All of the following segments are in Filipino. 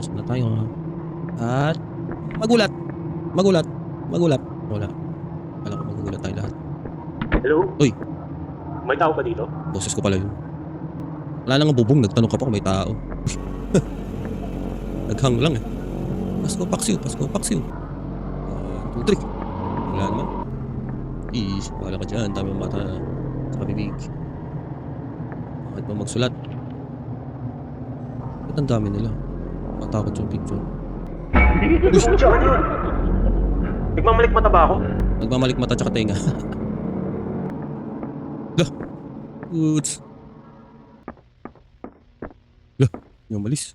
Pasok na tayo. At magulat. Magulat. Magulat. Wala. Kala ko magugulat tayo lahat. Hello? Uy. May tao ka dito? Boses ko pala yun. Wala nang bubong. Nagtanong ka pa kung may tao. Naghang lang eh. Pasko, paksiw. Pasko, paksiw. 1, 2, 3. Wala naman. Ish, wala ka dyan. Dami mong mata sa bibig. Bakit mo magsulat? Ba't ang dami nila? Matakot yung picture. Pucha, ano yun? Nagmamalik mata ba ako? Nagmamalik mata tsaka tenga. Lah. Oots. Lah. Yung malis.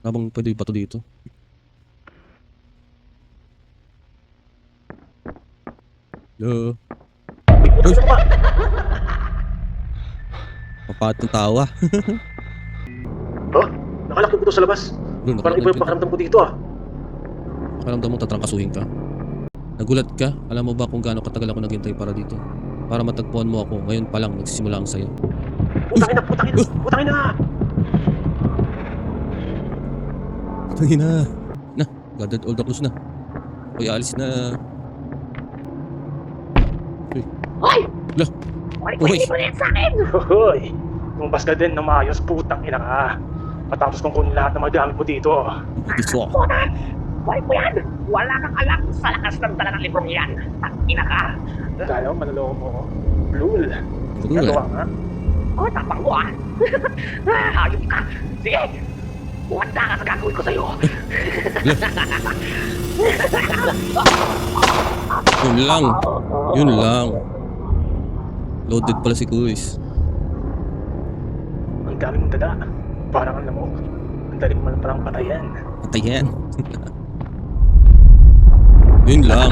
Habang pwede yung bato dito. Lah. Uy. Papat ng tawa. Oh, nakalaki ko to sa labas. Bro, Parang iba yung pakiramdam ko dito ah. Pakiramdam mo tatrangkasuhin ka. Nagulat ka? Alam mo ba kung gaano katagal ako naghintay para dito? Para matagpuan mo ako. Ngayon pa lang nagsisimula ang sayo. Putangin na, putangin na, putangin na! Tangin na. Na, gathered all the clues na. Uy, alis na. Uy. Hoy! Lah. Balik mo yan sa akin! Hoy! Lumabas ka din na maayos, putang ina ka. Matapos kong kunin lahat ng mga gamit mo dito. Iso. Punan! Balik mo yan! Wala kang alam sa lakas ng dala ng librong yan. Tangina ka! Kaya mo, manaloko mo ako. Lul. Lul. Ano ka nga? Oh, tapang mo ah! Hayop ka! Sige! Buwanda ka sa gagawin ko sa'yo! Yun lang. Yun lang. Loaded pala si Kuis. Ang dami mong dala. Parang ang lamok. Ang dali mo parang patayan. Patayan. Yun lang.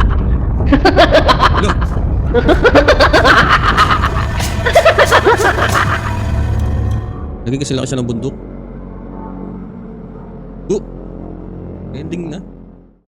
Look. Naging kasi laki siya ng bundok. Ending na.